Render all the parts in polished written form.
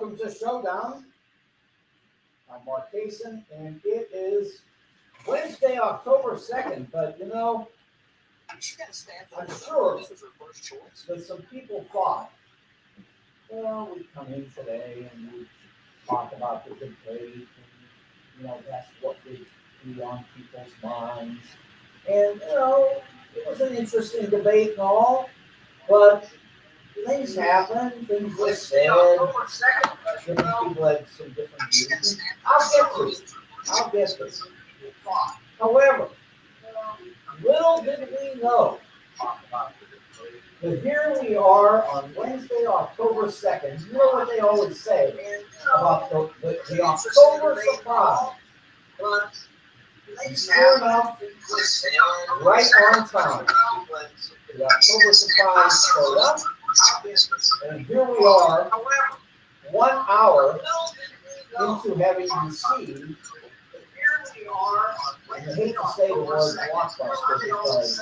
Welcome to Showdown. I'm Mark Cason, and it is Wednesday, October 2nd. But you know, I'm sure that some people thought, well, we come in today and we talk about the debate, and that's what would be on people's minds. And it was an interesting debate and all, but things happen, things were said, different people had some different views. I'll get to it. However, little did we know that here we are on Wednesday, October 2nd. You know what they always say about the October surprise. And sure enough, right on time, the October surprise showed up. And here we are, 1 hour into having received, and I hate to say the word blockbuster because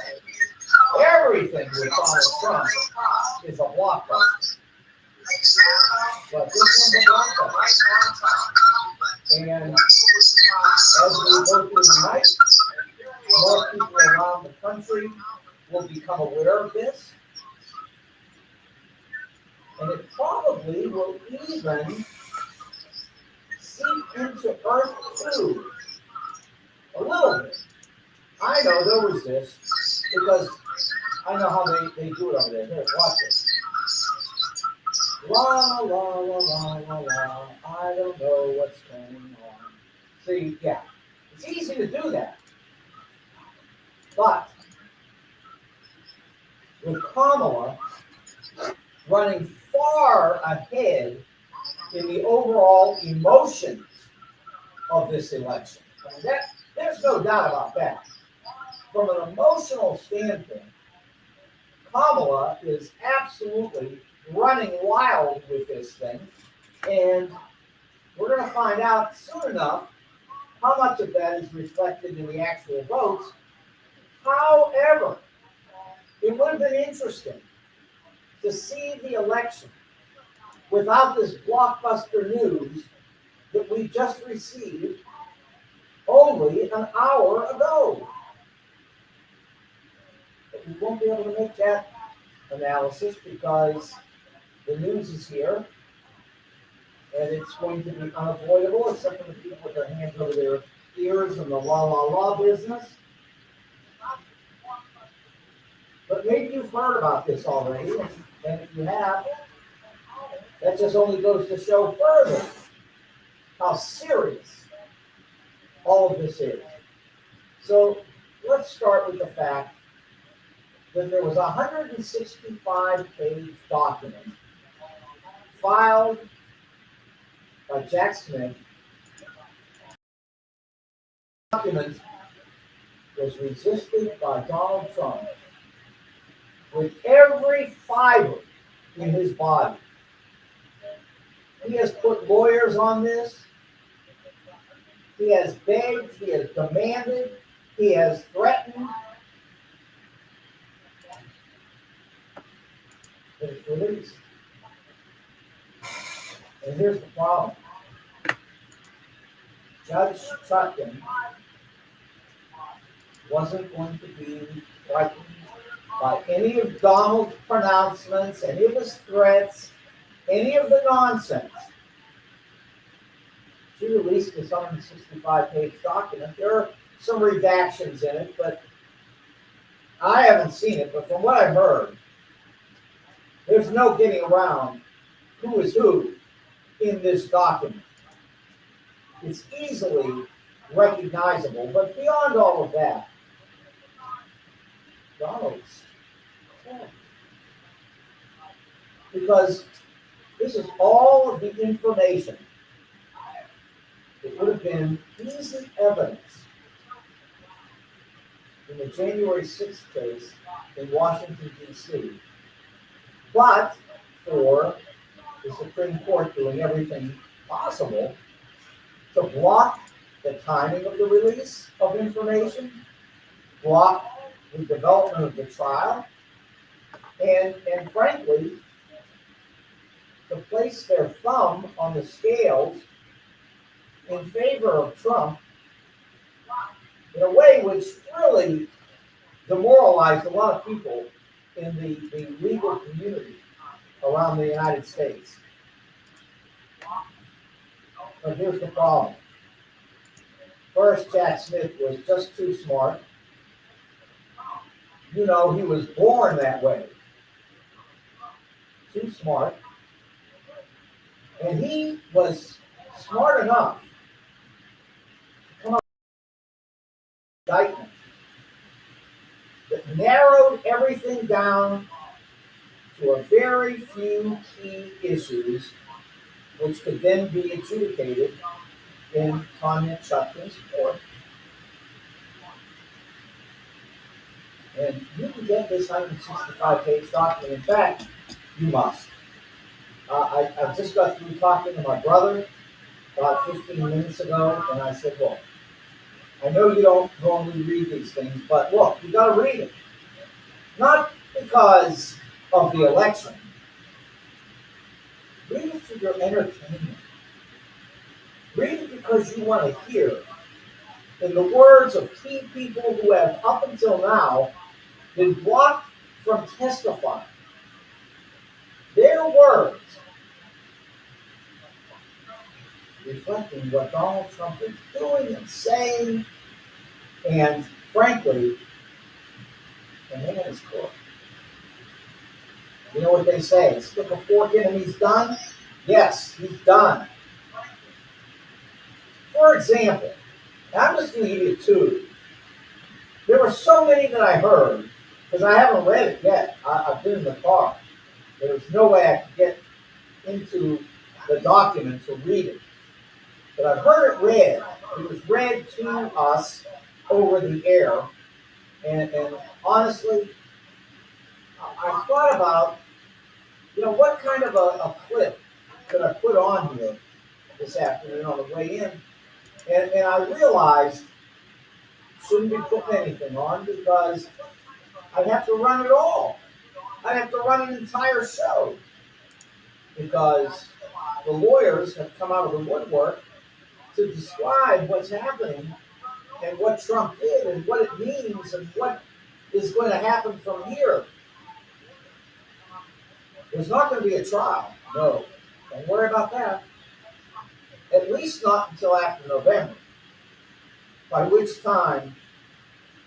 everything with Donald Trump is a blockbuster. But this one's a blockbuster. And as we go through the night, more people around the country will become aware of this. And it probably will even seep into Earth too, a little bit. I know they'll resist because I know how they do it over there. Here, watch this. La la la la la la. I don't know what's going on. See, yeah, it's easy to do that, but with Kamala running far ahead in the overall emotions of this election. I mean, there's no doubt about that. From an emotional standpoint, Kamala is absolutely running wild with this thing, and we're going to find out soon enough how much of that is reflected in the actual votes. However, it would have been interesting to see the election without this blockbuster news that we just received only an hour ago. But we won't be able to make that analysis because the news is here and it's going to be unavoidable, except for the people with their hands over their ears and the la la la business. But maybe you've heard about this already, and if you have, that just only goes to show further how serious all of this is. So let's start with the fact that there was a 165-page document filed by Jack Smith. The document was resisted by Donald Trump with every fiber in his body. He has put lawyers on this. He has begged, he has demanded, he has threatened. But it's released. And here's the problem. Judge Chutkan wasn't going to be frightened by any of Donald's pronouncements, any of his threats, any of the nonsense. She released this 165-page document. There are some redactions in it, but I haven't seen it. But from what I've heard, there's no getting around who is who in this document. It's easily recognizable, but beyond all of that, Donald's correct. Because this is all of the information. It would have been easy evidence in the January 6th case in Washington, D.C., but for the Supreme Court doing everything possible to block the timing of the release of information, block the development of the trial, and frankly, to place their thumb on the scales in favor of Trump in a way which really demoralized a lot of people in the legal community around the United States. But here's the problem. First, Jack Smith was just too smart. You know, he was born that way. Too smart. And he was smart enough to come up with an indictment that narrowed everything down to a very few key issues, which could then be adjudicated in Tanya Chutkan's court. And you can get this 165-page document. In fact, you must. I just got through talking to my brother about 15 minutes ago, and I said, look, I know you don't normally read these things, but look, you got to read it. Not because of the election. Read it for your entertainment. Read it because you want to hear, in the words of key people who have up until now been blocked from testifying, their words reflecting what Donald Trump is doing and saying, and frankly, the man is cooked. You know what they say? Stick a fork in and he's done? Yes, he's done. For example, I'm just going to give you two. There were so many that I heard, because I haven't read it yet. I've been in the car. There was no way I could get into the document to read it. But I've heard it read. It was read to us over the air. And honestly, I thought about, what kind of a clip could I put on here this afternoon on the way in? And I realized shouldn't be putting anything on because I'd have to run it all. I'd have to run an entire show because the lawyers have come out of the woodwork to describe what's happening and what Trump did and what it means and what is going to happen from here. There's not going to be a trial. No. Don't worry about that. At least not until after November, by which time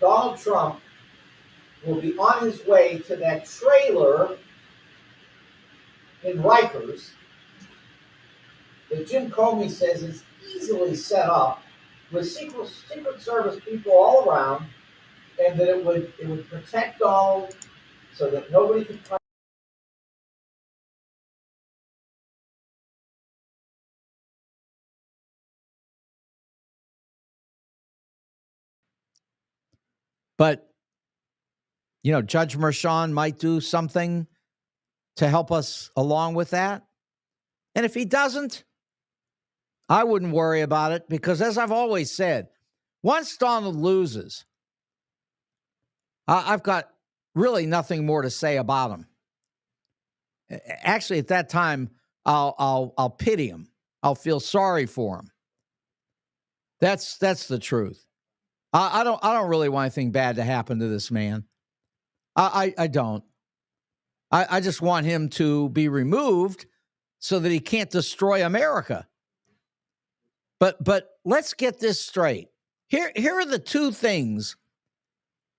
Donald Trump will be on his way to that trailer in Rikers that Jim Comey says is easily set up with Secret Service people all around, and that it would protect Donald so that nobody could find. But, Judge Merchan might do something to help us along with that. And if he doesn't, I wouldn't worry about it because, as I've always said, once Donald loses, I've got really nothing more to say about him. Actually, at that time, I'll pity him. I'll feel sorry for him. That's the truth. I don't really want anything bad to happen to this man. I don't. I just want him to be removed so that he can't destroy America. But let's get this straight. Here are the two things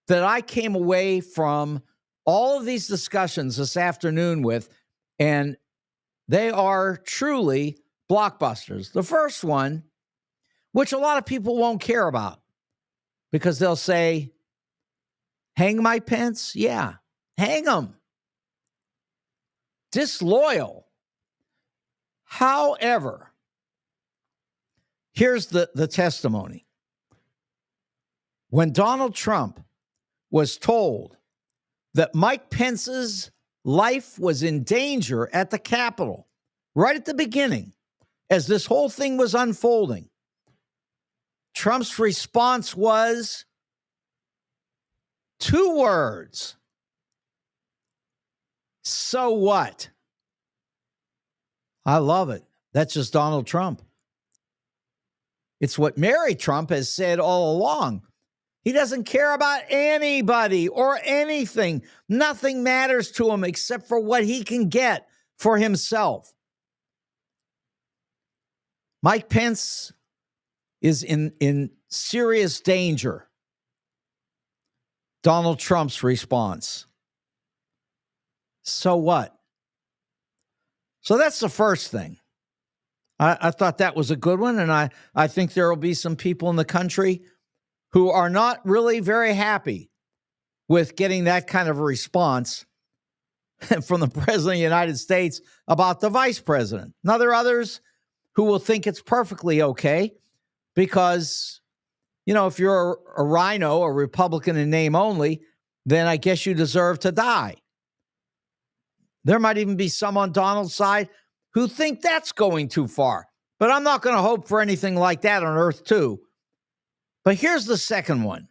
that I came away from all of these discussions this afternoon with, and they are truly blockbusters. The first one, which a lot of people won't care about because they'll say, hang Mike Pence? Yeah, hang him. Disloyal. However, here's the testimony. When Donald Trump was told that Mike Pence's life was in danger at the Capitol, right at the beginning, as this whole thing was unfolding, Trump's response was two words. So what? I love it. That's just Donald Trump. It's what Mary Trump has said all along. He doesn't care about anybody or anything. Nothing matters to him except for what he can get for himself. Mike Pence is in serious danger. Donald Trump's response. So what? So that's the first thing. I thought that was a good one, and I think there will be some people in the country who are not really very happy with getting that kind of a response from the President of the United States about the Vice President. Now, there are others who will think it's perfectly okay because, if you're a rhino, a Republican in name only, then I guess you deserve to die. There might even be some on Donald's side who think that's going too far. But I'm not going to hope for anything like that on Earth, too. But here's the second one.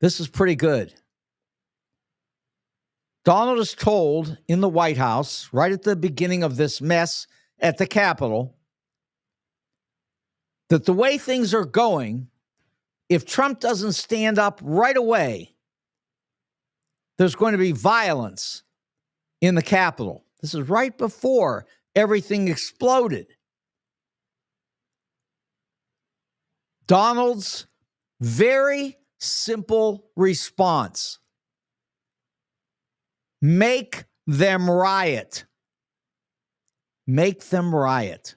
This is pretty good. Donald is told in the White House, right at the beginning of this mess at the Capitol, that the way things are going, if Trump doesn't stand up right away, there's going to be violence in the Capitol. This is right before everything exploded. Donald's very simple response: make them riot. Make them riot.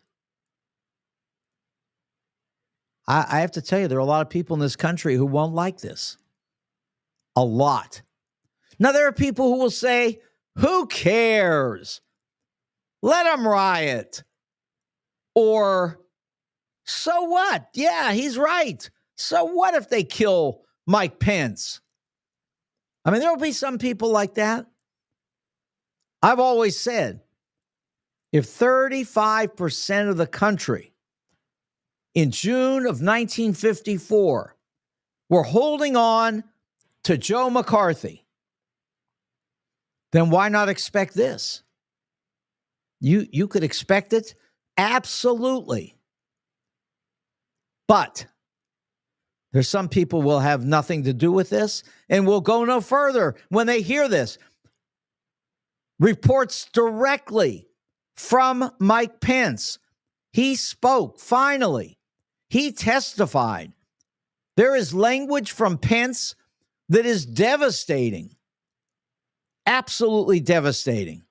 I have to tell you, there are a lot of people in this country who won't like this. A lot. Now, there are people who will say, who cares? Let them riot. Or, so what? Yeah, he's right. So what if they kill Mike Pence? I mean, there will be some people like that. I've always said, if 35% of the country in June of 1954 were holding on to Joe McCarthy, then why not expect this? You could expect it, absolutely. But there's some people will have nothing to do with this and will go no further when they hear this. Reports directly from Mike Pence. He spoke, finally. He testified. There is language from Pence that is devastating. Absolutely devastating.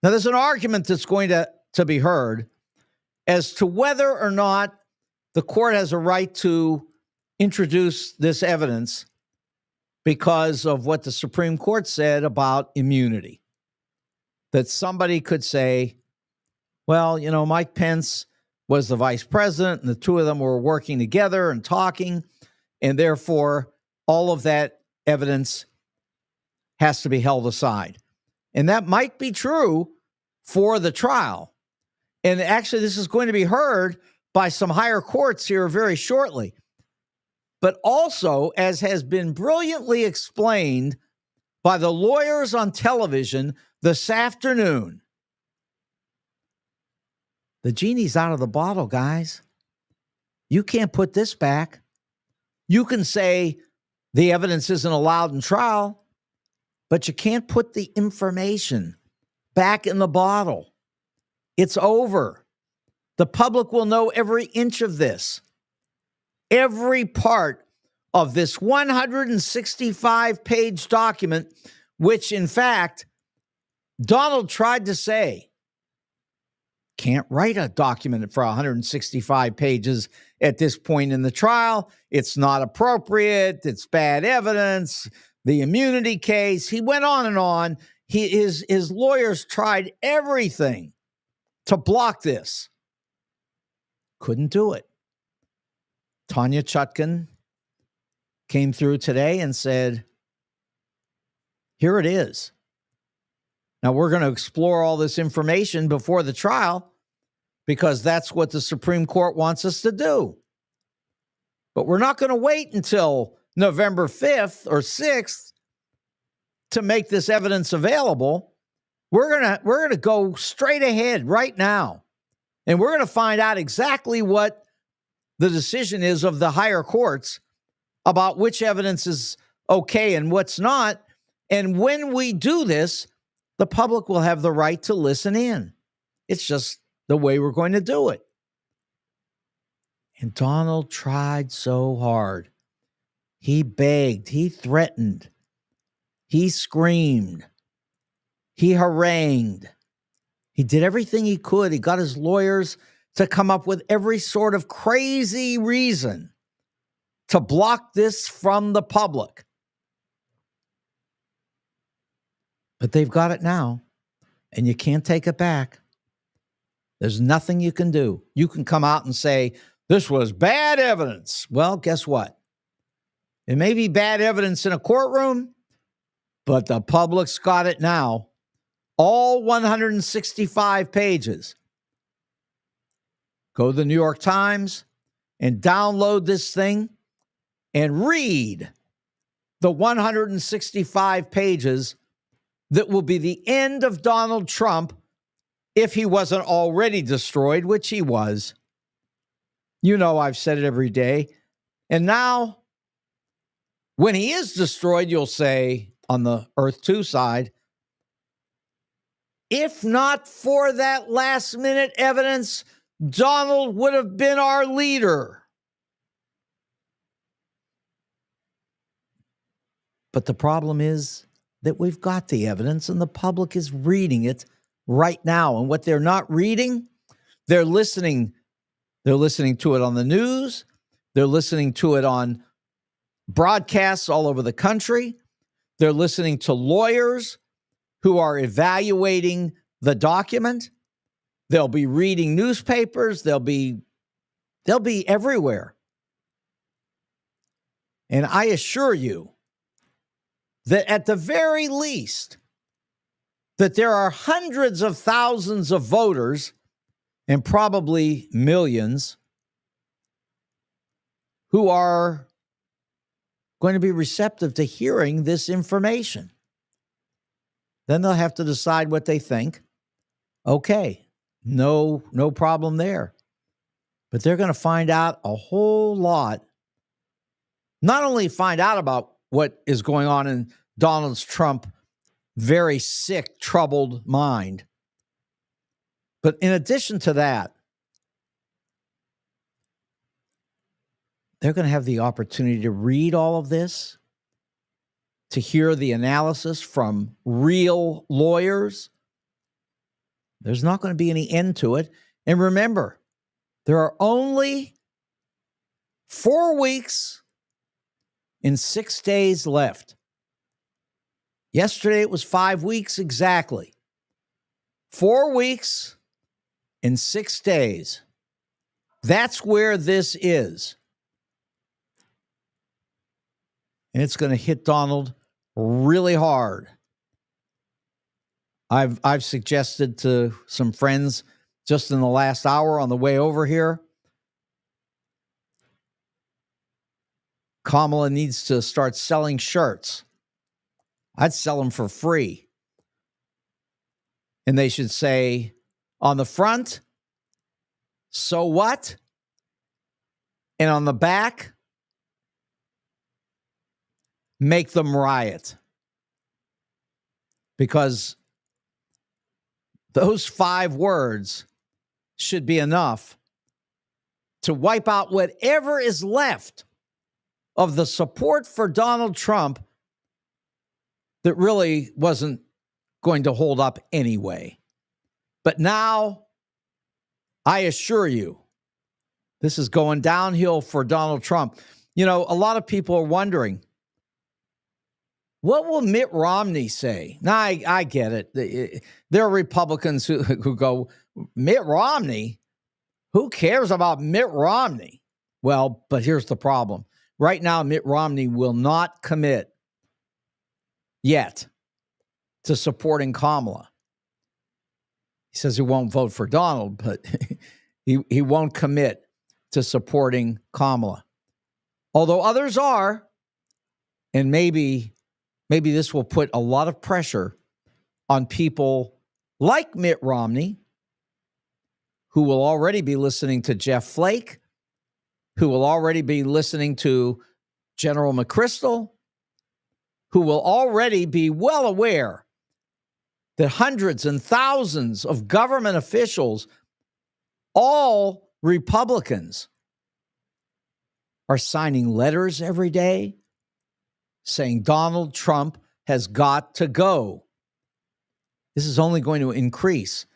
Now, there's an argument that's going to be heard as to whether or not the court has a right to introduce this evidence because of what the Supreme Court said about immunity. That somebody could say, well, Mike Pence was the vice president and the two of them were working together and talking, and therefore all of that evidence has to be held aside. And that might be true for the trial. And actually, this is going to be heard by some higher courts here very shortly. But also, as has been brilliantly explained by the lawyers on television this afternoon, the genie's out of the bottle, guys. You can't put this back. You can say the evidence isn't allowed in trial, but you can't put the information back in the bottle. It's over. The public will know every inch of this. Every part of this 165-page document, which, in fact, Donald tried to say, can't write a document for 165 pages at this point in the trial. It's not appropriate. It's bad evidence. The immunity case. He went on and on. His lawyers tried everything to block this. Couldn't do it. Tanya Chutkan came through today and said, here it is. Now, we're going to explore all this information before the trial because that's what the Supreme Court wants us to do. But we're not going to wait until November 5th or 6th to make this evidence available. We're gonna go straight ahead right now, and we're gonna find out exactly what the decision is of the higher courts about which evidence is okay and what's not. And when we do this, the public will have the right to listen in. It's just the way we're going to do it. And Donald tried so hard. He begged, he threatened, he screamed, he harangued. He did everything he could. He got his lawyers to come up with every sort of crazy reason to block this from the public. But they've got it now, and you can't take it back. There's nothing you can do. You can come out and say, this was bad evidence. Well, guess what? It may be bad evidence in a courtroom, but the public's got it now. All 165 pages. Go to the New York Times and download this thing and read the 165 pages that will be the end of Donald Trump if he wasn't already destroyed, which he was. You know, I've said it every day. And now, when he is destroyed, you'll say on the Earth 2 side, if not for that last minute evidence, Donald would have been our leader. But the problem is that we've got the evidence and the public is reading it right now. And what they're not reading, they're listening. They're listening to it on the news. They're listening to it on broadcasts all over the country. They're listening to lawyers who are evaluating the document. They'll be reading newspapers. They'll be everywhere. And I assure you that at the very least, that there are hundreds of thousands of voters and probably millions who are going to be receptive to hearing this information. Then they'll have to decide what they think. Okay, no problem there. But they're going to find out a whole lot. Not only find out about what is going on in Donald Trump's very sick, troubled mind, but in addition to that, they're going to have the opportunity to read all of this, to hear the analysis from real lawyers. There's not going to be any end to it. And remember, there are only 4 weeks and 6 days left. Yesterday, it was 5 weeks exactly. 4 weeks and 6 days. That's where this is. And it's going to hit Donald really hard. I've suggested to some friends just in the last hour on the way over here, Kamala needs to start selling shirts. I'd sell them for free. And they should say on the front, so what? And on the back, make them riot. Because those 5 words should be enough to wipe out whatever is left of the support for Donald Trump that really wasn't going to hold up anyway. But now, I assure you, this is going downhill for Donald Trump. You know, a lot of people are wondering, what will Mitt Romney say? Now, I get it. There are Republicans who go, Mitt Romney? Who cares about Mitt Romney? Well, but here's the problem. Right now, Mitt Romney will not commit yet to supporting Kamala. He says he won't vote for Donald, but he won't commit to supporting Kamala. Although others are, and maybe this will put a lot of pressure on people like Mitt Romney, who will already be listening to Jeff Flake, who will already be listening to General McChrystal, who will already be well aware that hundreds and thousands of government officials, all Republicans, are signing letters every day saying Donald Trump has got to go. This is only going to increase.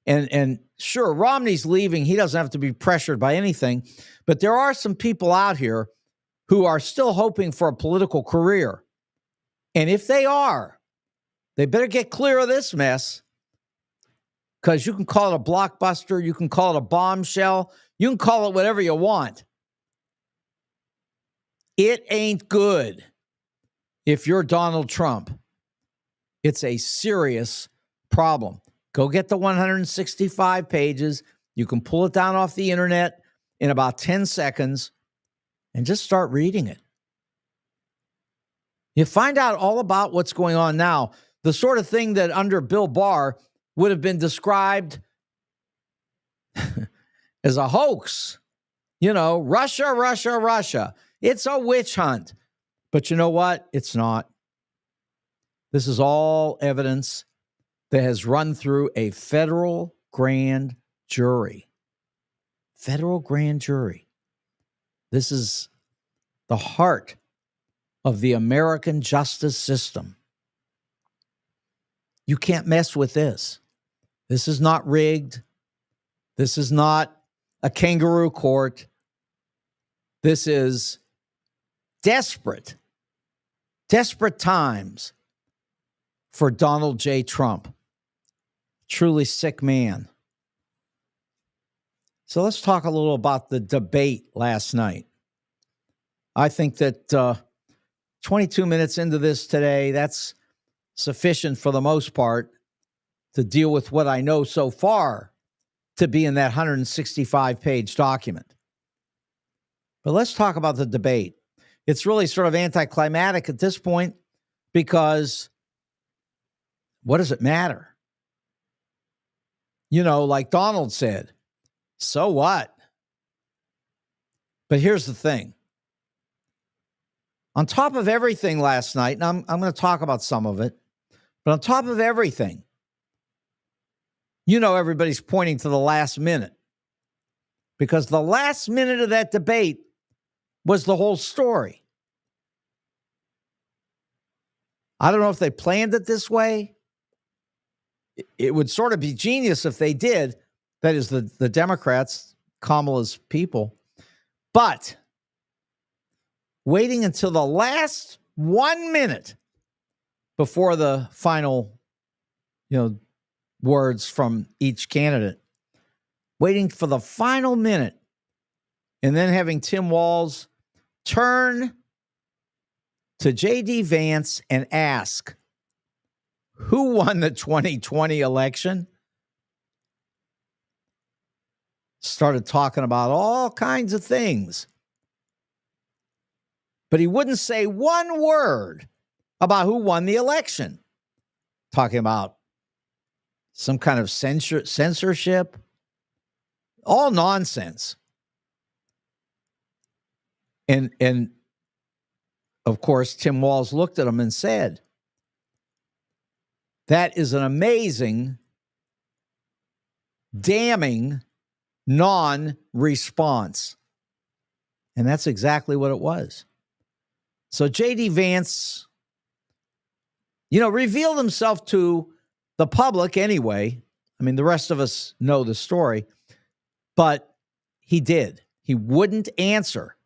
And sure, Romney's leaving. He doesn't have to be pressured by anything. But there are some people out here who are still hoping for a political career. And if they are, they better get clear of this mess, because you can call it a blockbuster. You can call it a bombshell. You can call it whatever you want. It ain't good if you're Donald Trump. It's a serious problem. Go get the 165 pages. You can pull it down off the internet in about 10 seconds and just start reading it. You find out all about what's going on now, the sort of thing that under Bill Barr would have been described as a hoax. You know, Russia, Russia, Russia. It's a witch hunt. But you know what? It's not. This is all evidence that has run through a federal grand jury. Federal grand jury. This is the heart of the American justice system. You can't mess with this. This is not rigged. This is not a kangaroo court. This is desperate times for Donald J. Trump. Truly sick man. So let's talk a little about the debate last night. I think that 22 minutes into this today, that's sufficient for the most part to deal with what I know so far to be in that 165-page document. But let's talk about the debate. It's really sort of anticlimactic at this point, because what does it matter? You know, like Donald said, so what? But here's the thing. On top of everything last night, and I'm going to talk about some of it, but on top of everything, you know, everybody's pointing to the last minute, because the last minute of that debate was the whole story. I don't know if they planned it this way. It would sort of be genius if they did. That is the Democrats, Kamala's people. But waiting until the last 1 minute before the final, words from each candidate, waiting for the final minute, and then having Tim Walz turn to J.D. Vance and ask, who won the 2020 election? Started talking about all kinds of things. But he wouldn't say one word about who won the election. Talking about some kind of censorship. All nonsense. And of course, Tim Walz looked at him and said, that is an amazing, damning non-response. And that's exactly what it was. So J.D. Vance, revealed himself to the public anyway. I mean, the rest of us know the story, but he did. He wouldn't answer,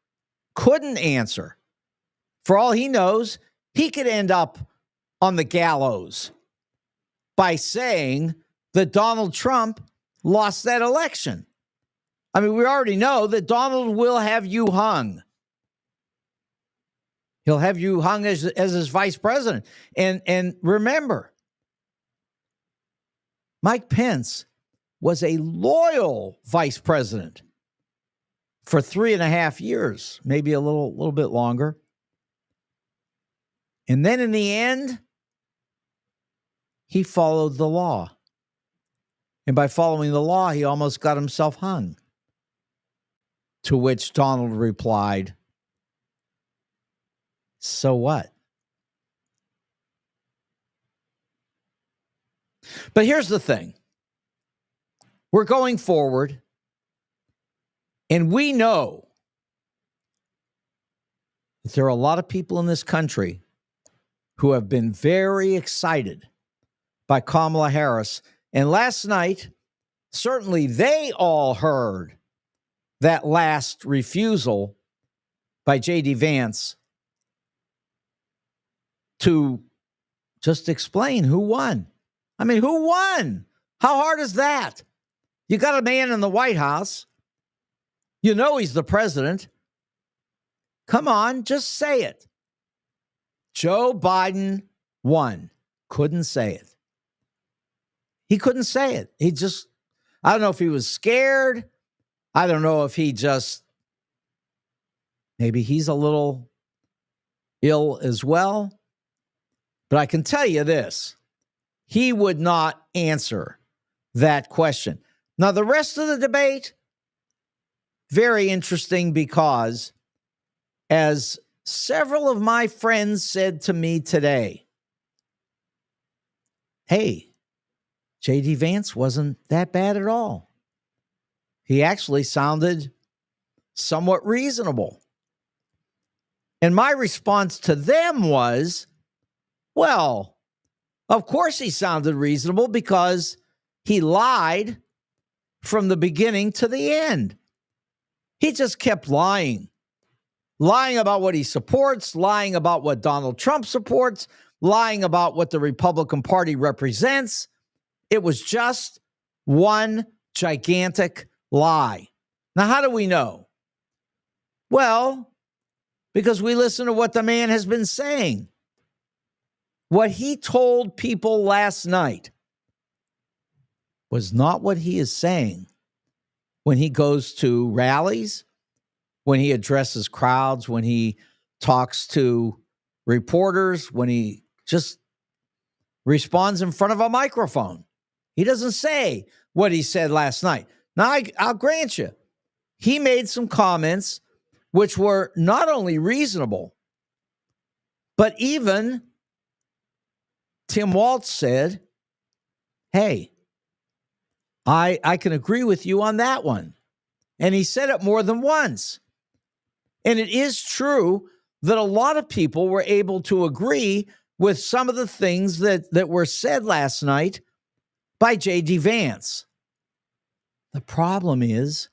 couldn't answer. For all he knows, he could end up on the gallows by saying that Donald Trump lost that election. I mean, we already know that Donald will have you hung. He'll have you hung as his vice president. And remember, Mike Pence was a loyal vice president for 3.5 years, maybe a little bit longer. And then in the end, he followed the law. And by following the law, he almost got himself hung. To which Donald replied, so what? But here's the thing. We're going forward, and we know that there are a lot of people in this country who have been very excited by Kamala Harris. And last night, certainly they all heard that last refusal by J.D. Vance to just explain who won. I mean, who won? How hard is that? You got a man in the White House. You know he's the president. Come on, just say it. Joe Biden won. Couldn't say it. He couldn't say it. He just, I don't know if he was scared. I don't know if he just, maybe he's a little ill as well. But I can tell you this, he would not answer that question. Now, the rest of the debate, very interesting because, as several of my friends said to me today, hey, J.D. Vance wasn't that bad at all. He actually sounded somewhat reasonable. And my response to them was, well, of course he sounded reasonable because he lied from the beginning to the end. He just kept lying. Lying about what he supports, lying about what Donald Trump supports, lying about what the Republican Party represents. It was just one gigantic lie. Now, how do we know? Well, because we listen to what the man has been saying. What he told people last night was not what he is saying when he goes to rallies, when he addresses crowds, when he talks to reporters, when he just responds in front of a microphone. He doesn't say what he said last night. Now, I'll grant you, he made some comments which were not only reasonable, but even Tim Walz said, hey, I can agree with you on that one. And he said it more than once. And it is true that a lot of people were able to agree with some of the things that were said last night by J.D. Vance. The problem is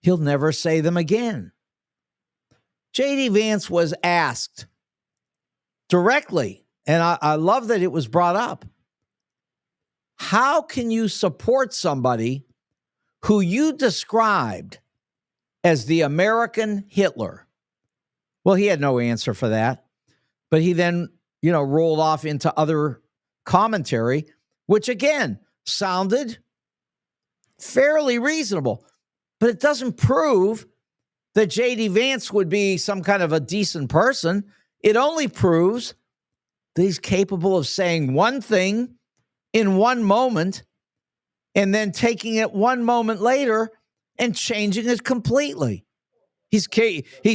he'll never say them again. J.D. Vance was asked directly, and I love that it was brought up, how can you support somebody who you described as the American Hitler? Well, he had no answer for that, but he then, rolled off into other commentary, which again sounded fairly reasonable, but it doesn't prove that J.D. Vance would be some kind of a decent person. It only proves that he's capable of saying one thing in one moment and then taking it one moment later and changing it completely. He's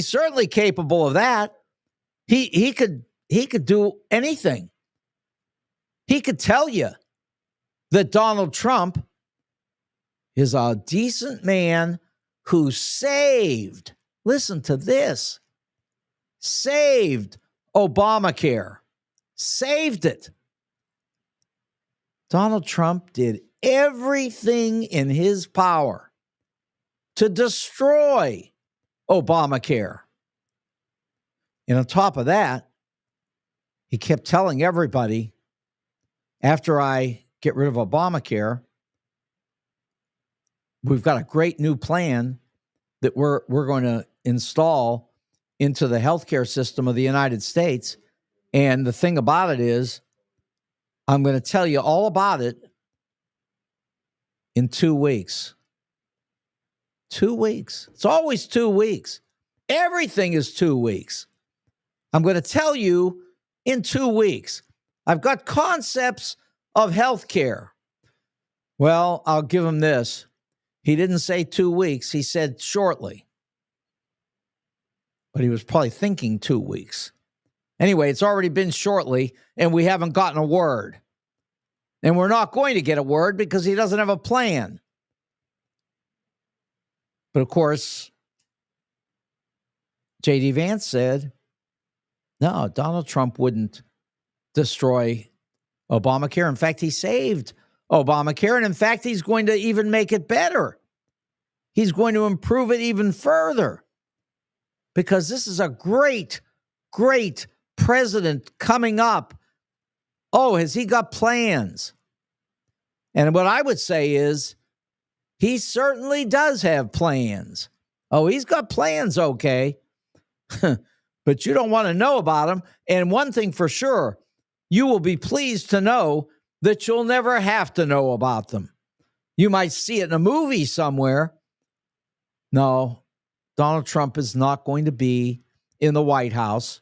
certainly capable of that. He could do anything. He could tell you that Donald Trump is a decent man who saved, listen to this, saved Obamacare. Saved it. Donald Trump did everything in his power to destroy Obamacare. And on top of that, he kept telling everybody, after I get rid of Obamacare, we've got a great new plan that we're going to install into the healthcare system of the United States. And the thing about it is, I'm going to tell you all about it in 2 weeks. 2 weeks. It's always 2 weeks. Everything is 2 weeks. I'm going to tell you in 2 weeks. I've got concepts of healthcare Well, I'll give him this. He didn't say 2 weeks. He said shortly. But he was probably thinking 2 weeks. Anyway, it's already been shortly, and we haven't gotten a word. And we're not going to get a word because he doesn't have a plan. But of course, J.D. Vance said, no, Donald Trump wouldn't destroy Obamacare. In fact, he saved Obamacare. And in fact, he's going to even make it better. He's going to improve it even further. Because this is a great, great president coming up. Oh, has he got plans? And what I would say is, he certainly does have plans. Oh, he's got plans, okay. But you don't want to know about them. And one thing for sure, you will be pleased to know that you'll never have to know about them. You might see it in a movie somewhere. No, Donald Trump is not going to be in the White House.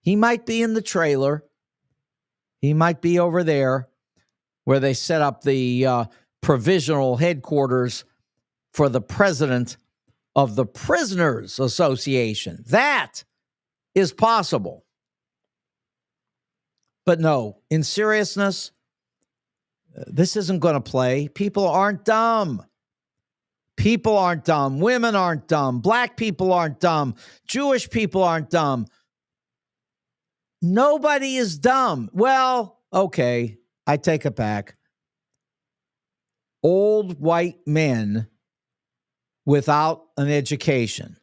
He might be in the trailer. He might be over there where they set up the provisional headquarters for the president of the Prisoners Association. That is possible. But no, in seriousness, this isn't going to play. People aren't dumb. People aren't dumb. Women aren't dumb. Black people aren't dumb. Jewish people aren't dumb. Nobody is dumb. Well, okay, I take it back. Old white men without an education.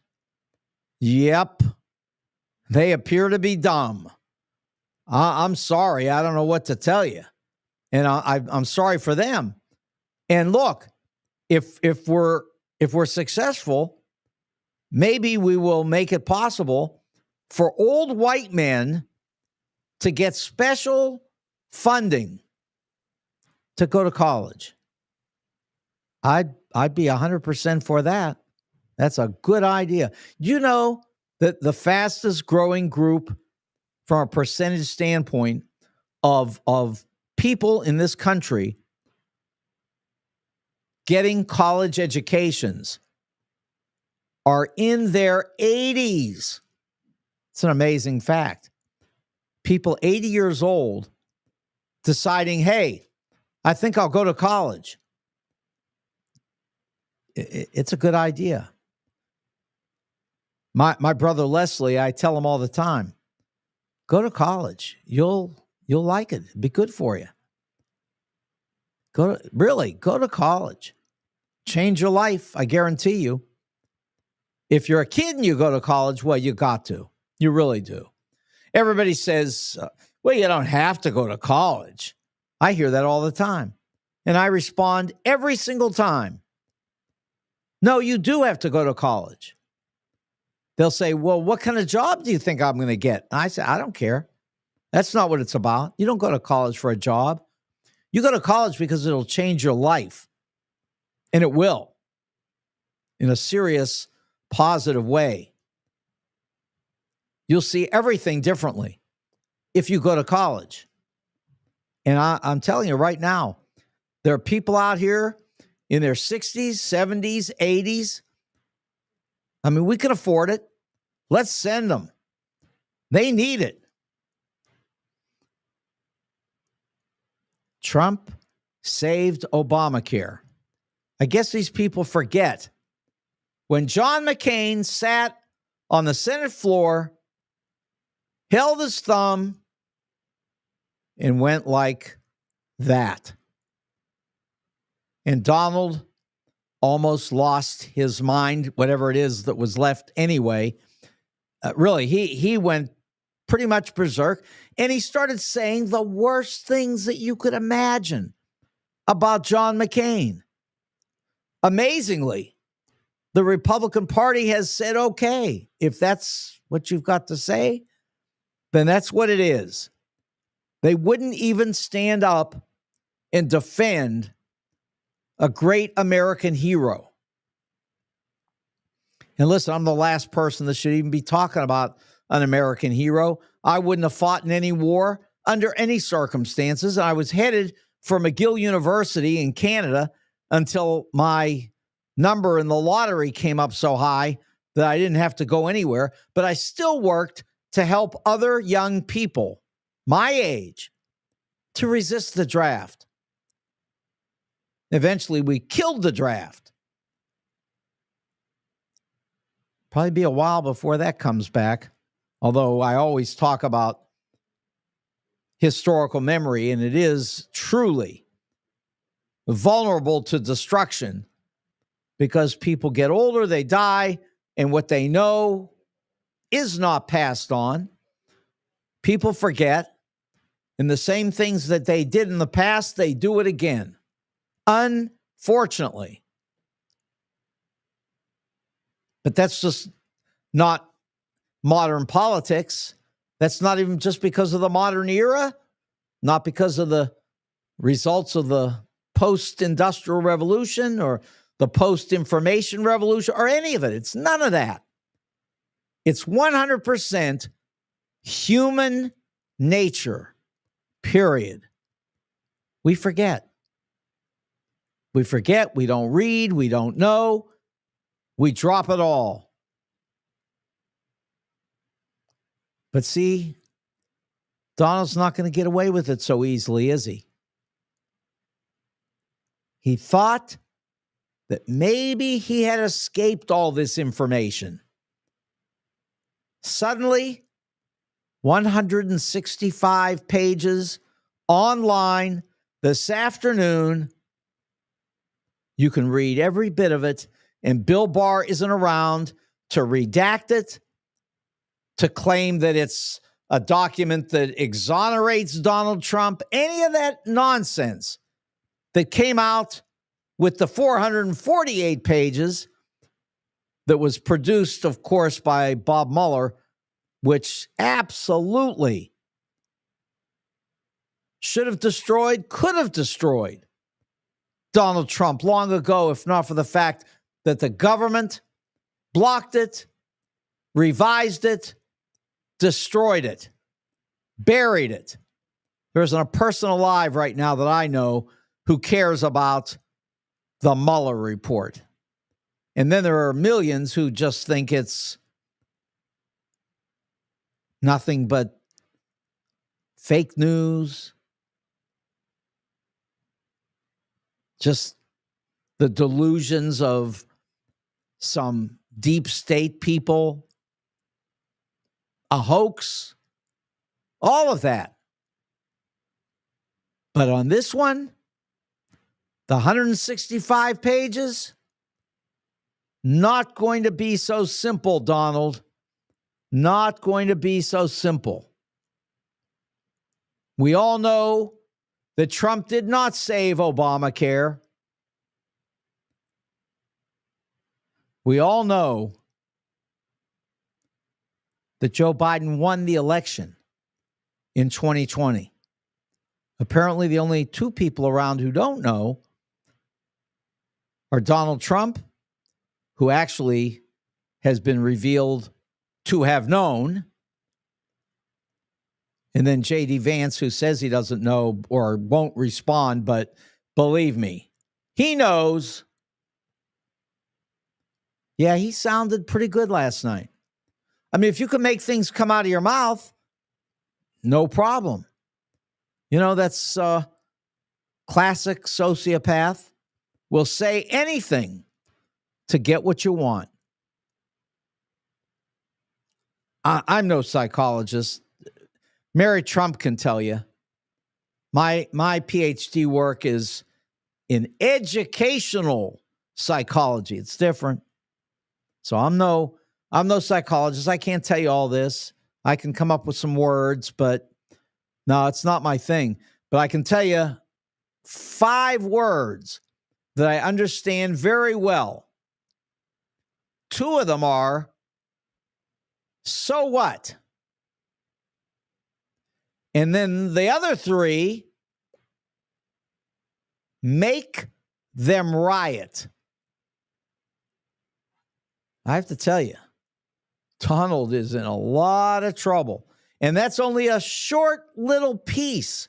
Yep, they appear to be dumb. I'm sorry. I don't know what to tell you. And I'm sorry for them. And look, if we're successful, maybe we will make it possible for old white men to get special funding to go to college. I'd be 100% for that. That's a good idea. You know that the fastest growing group from a percentage standpoint of people in this country getting college educations are in their 80s. It's an amazing fact. People 80 years old deciding, hey, I think I'll go to college. It's a good idea. My brother Leslie, I tell him all the time, go to college. You'll like it. It'll be good for you. Go to college. Change your life, I guarantee you. If you're a kid and you go to college, well, you got to. You really do. Everybody says, well, you don't have to go to college. I hear that all the time. And I respond every single time. No, you do have to go to college. They'll say, well, what kind of job do you think I'm going to get? And I say, I don't care. That's not what it's about. You don't go to college for a job. You go to college because it'll change your life. And it will. In a serious, positive way. You'll see everything differently if you go to college. And I'm telling you right now, there are people out here in their 60s, 70s, 80s. I mean, we can afford it. Let's send them. They need it. Trump saved Obamacare. I guess these people forget. When John McCain sat on the Senate floor, held his thumb, and went like that. And Donald almost lost his mind, whatever it is that was left anyway. Really, he went pretty much berserk, and he started saying the worst things that you could imagine about John McCain. Amazingly, the Republican Party has said, okay, if that's what you've got to say, then that's what it is. They wouldn't even stand up and defend a great American hero. And listen, I'm the last person that should even be talking about an American hero. I wouldn't have fought in any war under any circumstances. I was headed for McGill University in Canada until my number in the lottery came up so high that I didn't have to go anywhere. But I still worked to help other young people my age to resist the draft. Eventually, we killed the draft. Probably be a while before that comes back, although I always talk about historical memory, and it is truly vulnerable to destruction because people get older, they die, and what they know is not passed on. People forget, and the same things that they did in the past, they do it again. Unfortunately. But that's just not modern politics. That's not even just because of the modern era, not because of the results of the post-industrial revolution or the post-information revolution or any of it. It's none of that. It's 100% human nature, period. We forget. We forget, we don't read, we don't know, we drop it all. But see, Donald's not going to get away with it so easily, is he? He thought that maybe he had escaped all this information. Suddenly, 165 pages online this afternoon. You can read every bit of it, and Bill Barr isn't around to redact it, to claim that it's a document that exonerates Donald Trump, any of that nonsense that came out with the 448 pages that was produced, of course, by Bob Mueller, which absolutely should have destroyed, could have destroyed Donald Trump long ago, if not for the fact that the government blocked it, revised it, destroyed it, buried it. There isn't a person alive right now that I know who cares about the Mueller report. And then there are millions who just think it's nothing but fake news, just the delusions of some deep state people, a hoax, all of that. But on this one, the 165 pages, not going to be so simple, Donald. Not going to be so simple. We all know that Trump did not save Obamacare. We all know that Joe Biden won the election in 2020. Apparently, the only two people around who don't know are Donald Trump, who actually has been revealed to have known, and then J.D. Vance, who says he doesn't know or won't respond, but believe me, he knows. Yeah, he sounded pretty good last night. I mean, if you can make things come out of your mouth, no problem. You know, that's classic sociopath. Will say anything to get what you want. I'm no psychologist. Mary Trump can tell you. My PhD work is in educational psychology. It's different. So I'm no psychologist. I can't tell you all this. I can come up with some words, but no, it's not my thing. But I can tell you 5 words that I understand very well. 2 of them are, so what? And then the other 3, make them riot. I have to tell you, Donald is in a lot of trouble. And that's only a short little piece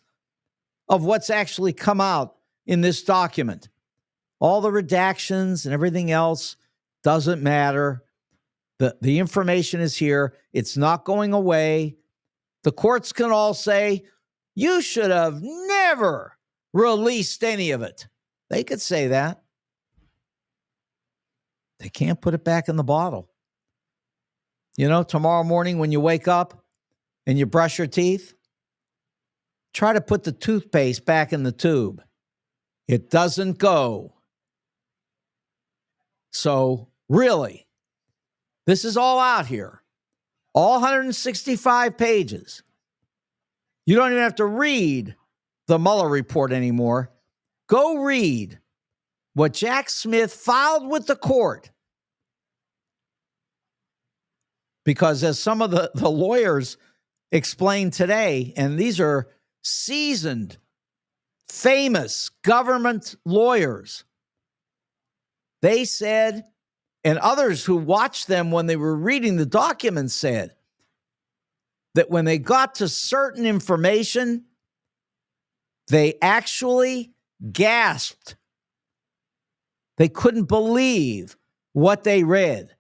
of what's actually come out in this document. All the redactions and everything else doesn't matter. The information is here. It's not going away. The courts can all say, you should have never released any of it. They could say that. They can't put it back in the bottle. Tomorrow morning when you wake up and you brush your teeth, try to put the toothpaste back in the tube. It doesn't go. So really, this is all out here. All 165 pages. You don't even have to read the Mueller report anymore. Go read what Jack Smith filed with the court. Because as some of the lawyers explained today, and these are seasoned, famous government lawyers, they said, and others who watched them when they were reading the documents said, that when they got to certain information, they actually gasped. They couldn't believe what they read.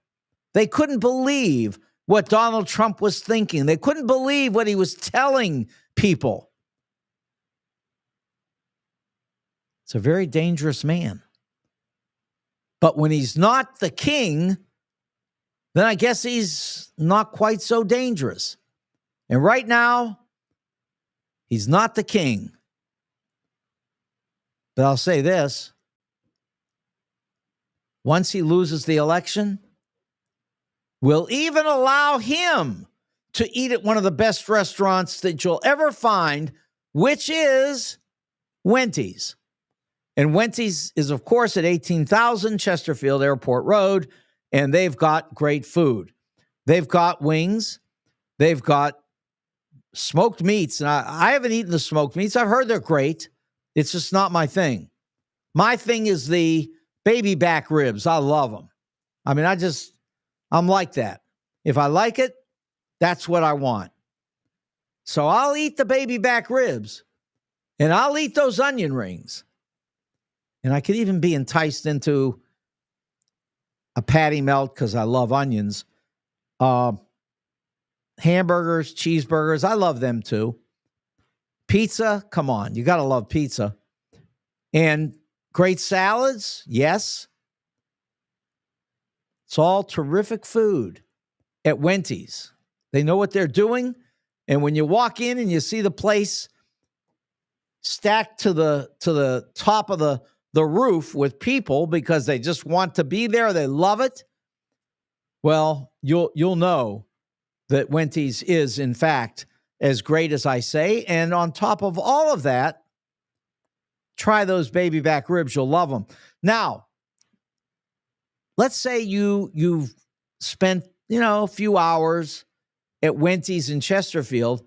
They couldn't believe what Donald Trump was thinking. They couldn't believe what he was telling people. It's a very dangerous man. But when he's not the king, then I guess he's not quite so dangerous. And right now, he's not the king. But I'll say this. Once he loses the election, we'll even allow him to eat at one of the best restaurants that you'll ever find, which is Wendy's. And Wendy's is, of course, at 18,000 Chesterfield Airport Road, and they've got great food. They've got wings. They've got smoked meats. And I haven't eaten the smoked meats. I've heard they're great. It's just not my thing. My thing is the baby back ribs. I love them. I mean, I'm like that. If I like it, that's what I want. So I'll eat the baby back ribs, and I'll eat those onion rings. And I could even be enticed into a patty melt because I love onions. Hamburgers, cheeseburgers, I love them too. Pizza, come on, you got to love pizza. And great salads, yes. It's all terrific food at Wendy's. They know what they're doing. And when you walk in and you see the place stacked to the top of the roof with people because they just want to be there, they love it, well, you'll know that Wendy's is, in fact, as great as I say. And on top of all of that, try those baby back ribs. You'll love them. Now, let's say you've spent, a few hours at Wendy's in Chesterfield.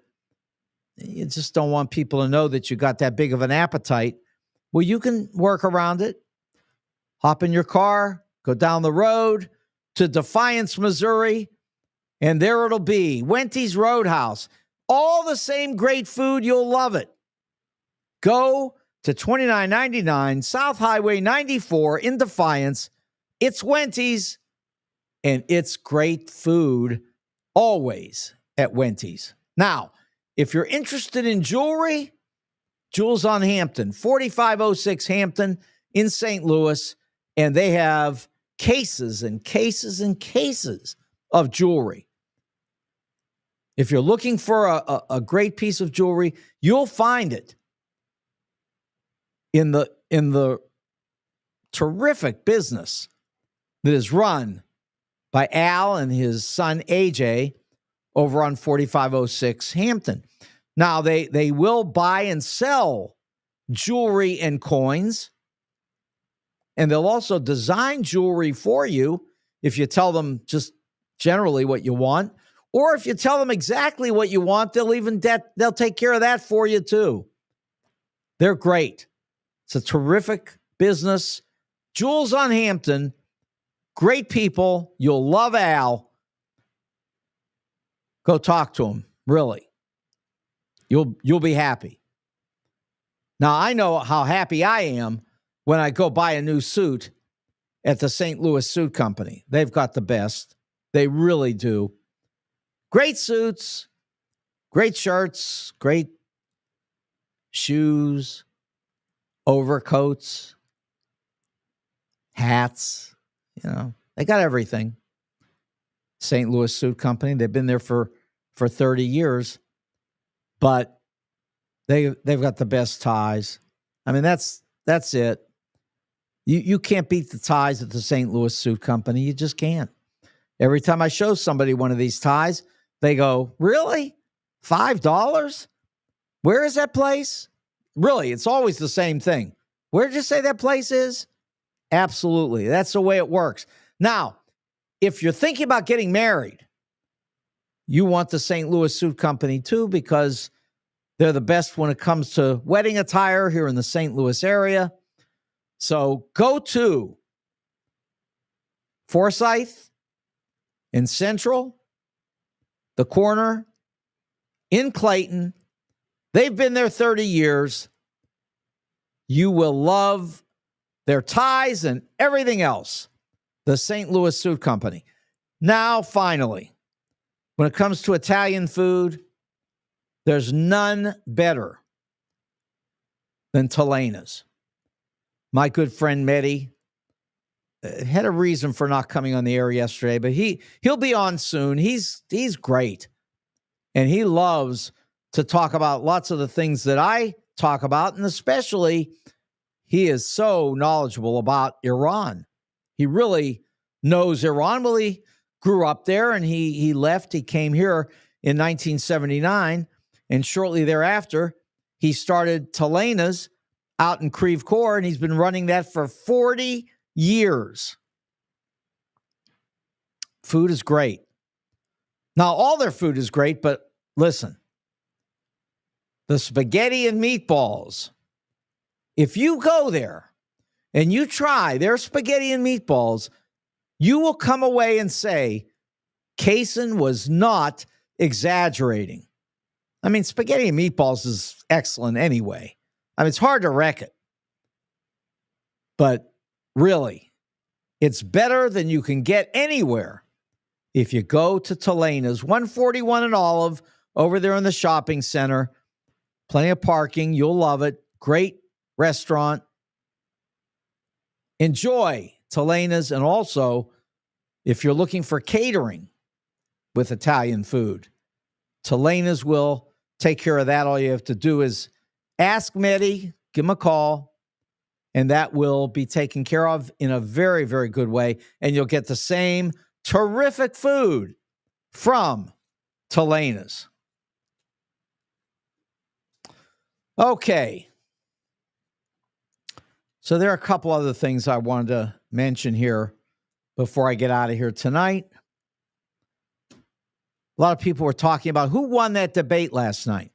You just don't want people to know that you got that big of an appetite. Well, you can work around it. Hop in your car, go down the road to Defiance, Missouri, and there it'll be. Wendy's Roadhouse. All the same great food. You'll love it. Go to 2999 South Highway 94 in Defiance. It's Wendy's, and it's great food always at Wendy's. Now, if you're interested in jewelry, Jewels on Hampton, 4506 Hampton in St. Louis, and they have cases and cases and cases of jewelry. If you're looking for a great piece of jewelry, you'll find it in the terrific business that is run by Al and his son AJ over on 4506 Hampton. Now, they will buy and sell jewelry and coins, and they'll also design jewelry for you if you tell them just generally what you want. Or if you tell them exactly what you want, they'll take care of that for you too. They're great. It's a terrific business. Jewels on Hampton, great people. You'll love Al. Go talk to him, really. You'll be happy. Now, I know how happy I am when I go buy a new suit at the St. Louis Suit Company. They've got the best. They really do. Great suits, great shirts, great shoes, overcoats, hats. They got everything. St. Louis Suit Company. They've been there for 30 years, but they've got the best ties. I mean, that's it. You can't beat the ties at the St. Louis Suit Company. You just can't. Every time I show somebody one of these ties, they go, "Really? $5? Where is that place?" Really, it's always the same thing. Where did you say that place is? Absolutely. That's the way it works. Now, if you're thinking about getting married, you want the St. Louis Suit Company too, because they're the best when it comes to wedding attire here in the St. Louis area. So go to Forsyth in Central, the corner in Clayton. They've been there 30 years. You will love their ties and everything else. The St. Louis Suit Company. Now, finally, when it comes to Italian food, there's none better than Telena's. My good friend Mehdi had a reason for not coming on the air yesterday, but he'll be on soon. He's great, and he loves to talk about lots of the things that I talk about, and especially he is so knowledgeable about Iran. He really knows Iran. Well, he grew up there, and he left. He came here in 1979, and shortly thereafter, he started Telena's out in Creve Coeur, and he's been running that for 40 years. Food is great. Now, all their food is great, but listen, the spaghetti and meatballs, if you go there and you try their spaghetti and meatballs, you will come away and say, Kaysen was not exaggerating. I mean, spaghetti and meatballs is excellent anyway. I mean, it's hard to wreck it. But really, it's better than you can get anywhere if you go to Telena's, 141 and Olive, over there in the shopping center. Plenty of parking. You'll love it. Great restaurant. Enjoy Telena's. And also, if you're looking for catering with Italian food, Telena's will take care of that. All you have to do is ask Mehdi, give him a call, and that will be taken care of in a very, very good way. And you'll get the same terrific food from Telena's. Okay. So there are a couple other things I wanted to mention here before I get out of here tonight. A lot of people were talking about who won that debate last night.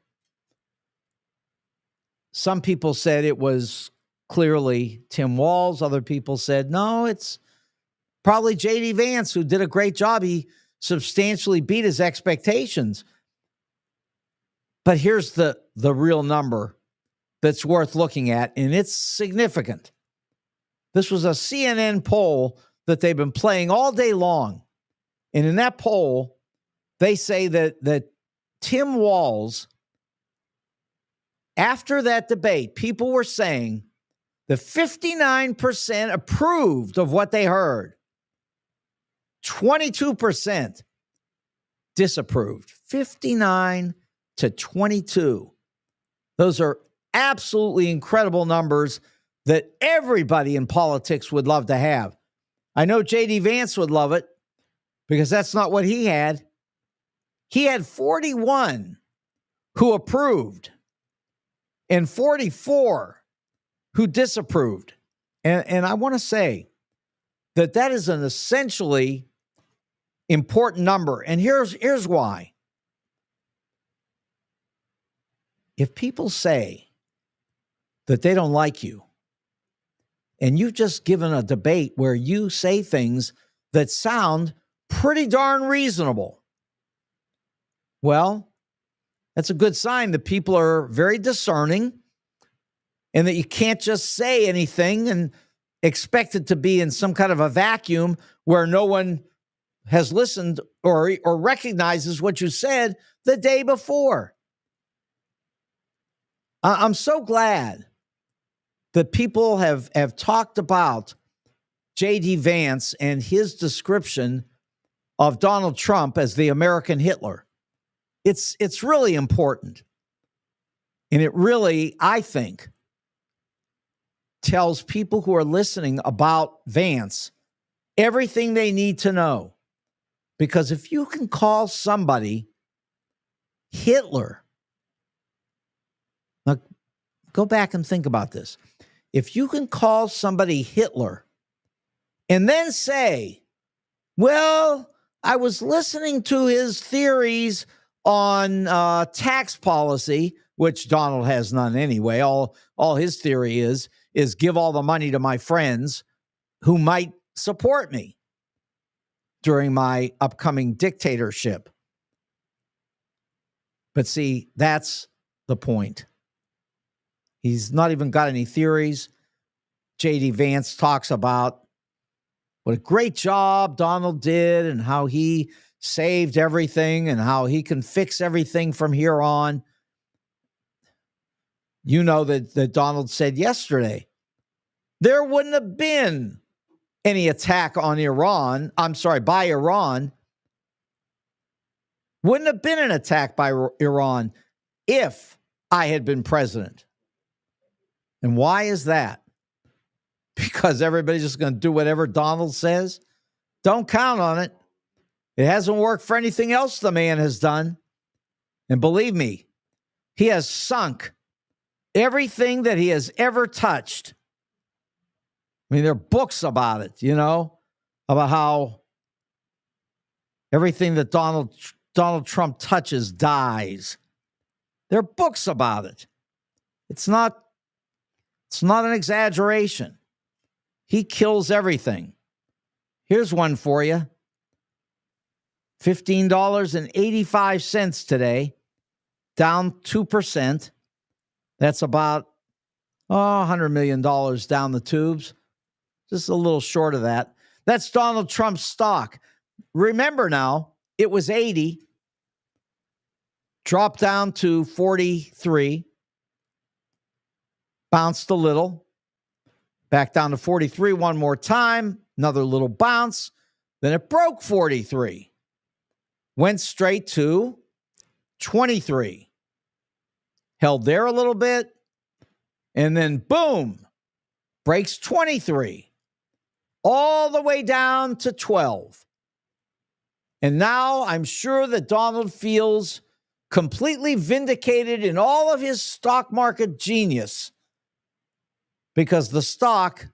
Some people said it was clearly Tim Walz. Other people said, no, it's probably J.D. Vance, who did a great job. He substantially beat his expectations. But here's the real number that's worth looking at, and it's significant. This was a CNN poll that they've been playing all day long. And in that poll, they say that Tim Walz, after that debate, people were saying that 59% approved of what they heard. 22% disapproved. 59 to 22. Those are absolutely incredible numbers that everybody in politics would love to have. I know J.D. Vance would love it because that's not what he had. He had 41 who approved and 44 who disapproved. And I want to say that is an essentially important number. And here's why. If people say that they don't like you, and you've just given a debate where you say things that sound pretty darn reasonable, well, that's a good sign that people are very discerning and that you can't just say anything and expect it to be in some kind of a vacuum where no one has listened or recognizes what you said the day before. I'm so glad that people have talked about J.D. Vance and his description of Donald Trump as the American Hitler. It's really important. And it really, I think, tells people who are listening about Vance everything they need to know. Because if you can call somebody Hitler, now go back and think about this. If you can call somebody Hitler and then say, well, I was listening to his theories on tax policy, which Donald has none anyway. All his theory is give all the money to my friends who might support me during my upcoming dictatorship. But see, that's the point. He's not even got any theories. J.D. Vance talks about what a great job Donald did and how he saved everything and how he can fix everything from here on. You know that Donald said yesterday, there wouldn't have been any attack on Iran. I'm sorry, by Iran. Wouldn't have been an attack by Iran if I had been president. And why is that? Because everybody's just going to do whatever Donald says? Don't count on it. It hasn't worked for anything else the man has done. And believe me, he has sunk everything that he has ever touched. I mean, there are books about it, about how everything that Donald Trump touches dies. There are books about it. It's not an exaggeration. He kills everything. Here's one for you. $15.85 today, down 2%. That's about $100 million down the tubes. Just a little short of that. That's Donald Trump's stock. Remember now, it was 80, dropped down to 43, bounced a little, back down to 43 one more time, another little bounce. Then it broke 43, went straight to 23, held there a little bit, and then boom, breaks 23, all the way down to 12. And now I'm sure that Donald feels completely vindicated in all of his stock market genius because the stock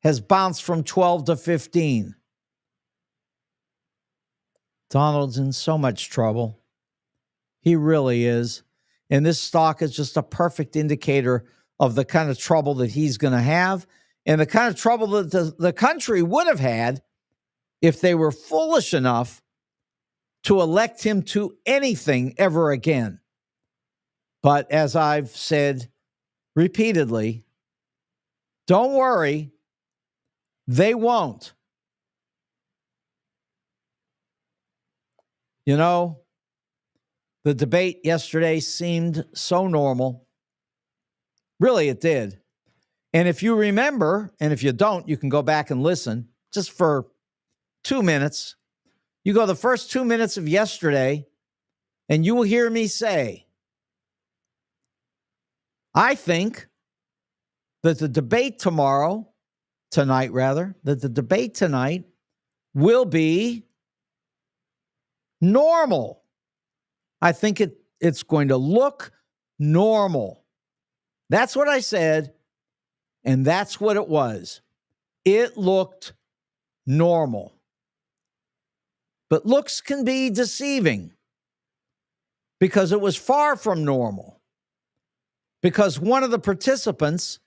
has bounced from 12 to 15. Donald's in so much trouble. He really is. And this stock is just a perfect indicator of the kind of trouble that he's going to have and the kind of trouble that the country would have had if they were foolish enough to elect him to anything ever again. But as I've said repeatedly, don't worry, they won't. The debate yesterday seemed so normal. Really, it did. And if you remember, and if you don't, you can go back and listen just for 2 minutes. You go the first 2 minutes of yesterday, and you will hear me say, I think that the debate tonight will be normal. I think it's going to look normal. That's what I said, and that's what it was. It looked normal. But looks can be deceiving because it was far from normal. Because one of the participants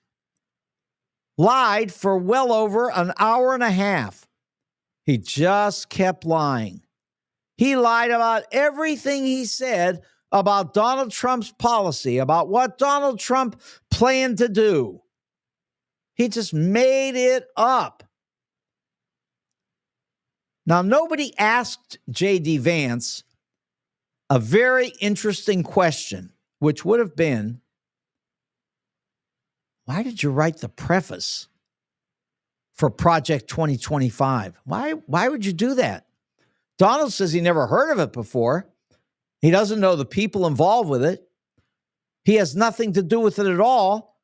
lied for well over an hour and a half. He just kept lying. He lied about everything he said about Donald Trump's policy, about what Donald Trump planned to do. He just made it up. Now, nobody asked J.D. Vance a very interesting question, which would have been, why did you write the preface for Project 2025? Why would you do that? Donald says he never heard of it before. He doesn't know the people involved with it. He has nothing to do with it at all.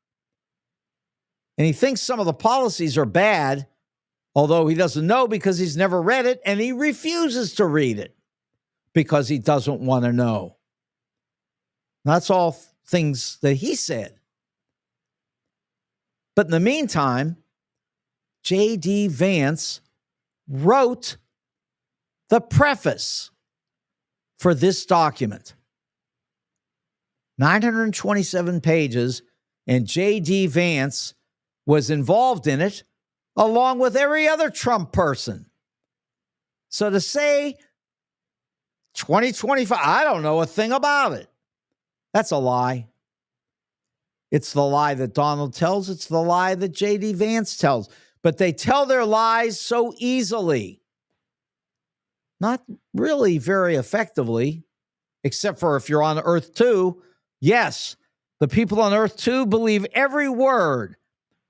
And he thinks some of the policies are bad, although he doesn't know because he's never read it, and he refuses to read it because he doesn't want to know. That's all things that he said. But in the meantime, J.D. Vance wrote the preface for this document. 927 pages, and J.D. Vance was involved in it along with every other Trump person. So to say 2025, I don't know a thing about it. That's a lie. It's the lie that Donald tells. It's the lie that J.D. Vance tells. But they tell their lies so easily. Not really very effectively, except for if you're on Earth 2. Yes, the people on Earth 2 believe every word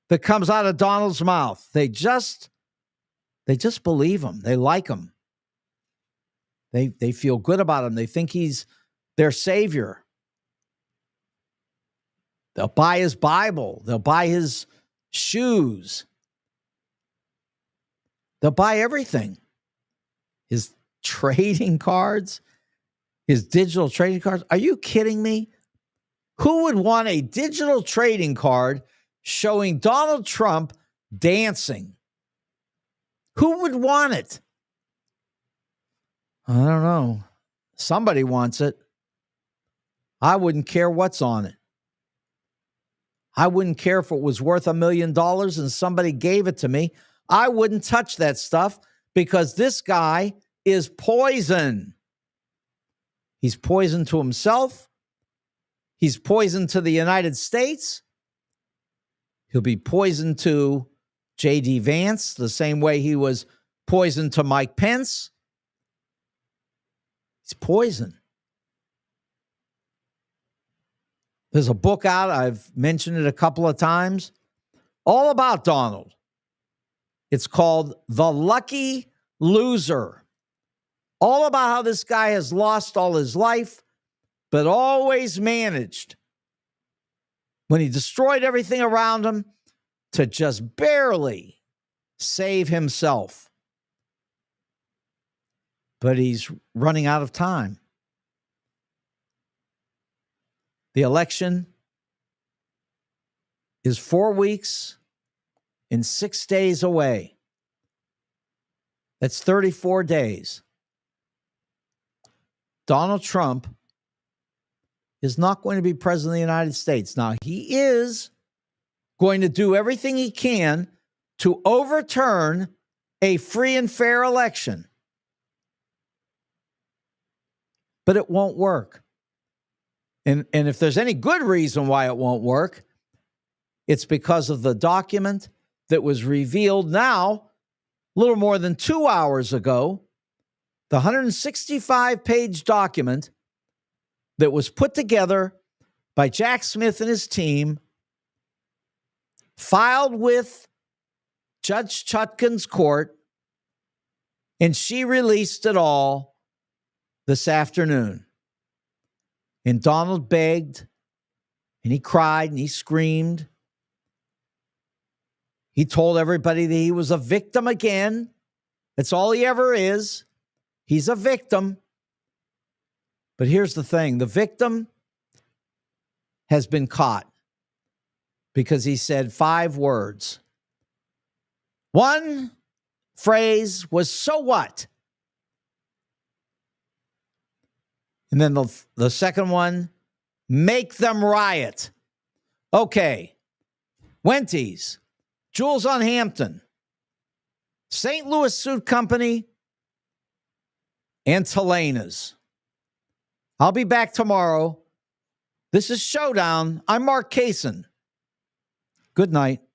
that comes out of Donald's mouth. They just believe him. They like him. They feel good about him. They think he's their savior. They'll buy his Bible. They'll buy his shoes. They'll buy everything. His trading cards, his digital trading cards. Are you kidding me? Who would want a digital trading card showing Donald Trump dancing? Who would want it? I don't know. Somebody wants it. I wouldn't care what's on it. I wouldn't care if it was worth $1 million and somebody gave it to me. I wouldn't touch that stuff because this guy is poison. He's poison to himself. He's poison to the United States. He'll be poison to J.D. Vance the same way he was poison to Mike Pence. He's poison. There's a book out, I've mentioned it a couple of times, all about Donald. It's called The Lucky Loser. All about how this guy has lost all his life, but always managed, when he destroyed everything around him, to just barely save himself. But he's running out of time. The election is 4 weeks and 6 days away. That's 34 days. Donald Trump is not going to be president of the United States. Now, he is going to do everything he can to overturn a free and fair election. But it won't work. And if there's any good reason why it won't work, it's because of the document that was revealed now, a little more than 2 hours ago, the 165-page document that was put together by Jack Smith and his team, filed with Judge Chutkan's court, and she released it all this afternoon. And Donald begged, and he cried, and he screamed. He told everybody that he was a victim again. That's all he ever is. He's a victim. But here's the thing. The victim has been caught because he said 5 words. One phrase was, "So what?" And then the second one, "Make them riot." Okay. Wendy's, Jules on Hampton, St. Louis Suit Company, and Telena's. I'll be back tomorrow. This is Showdown. I'm Mark Kaysen. Good night.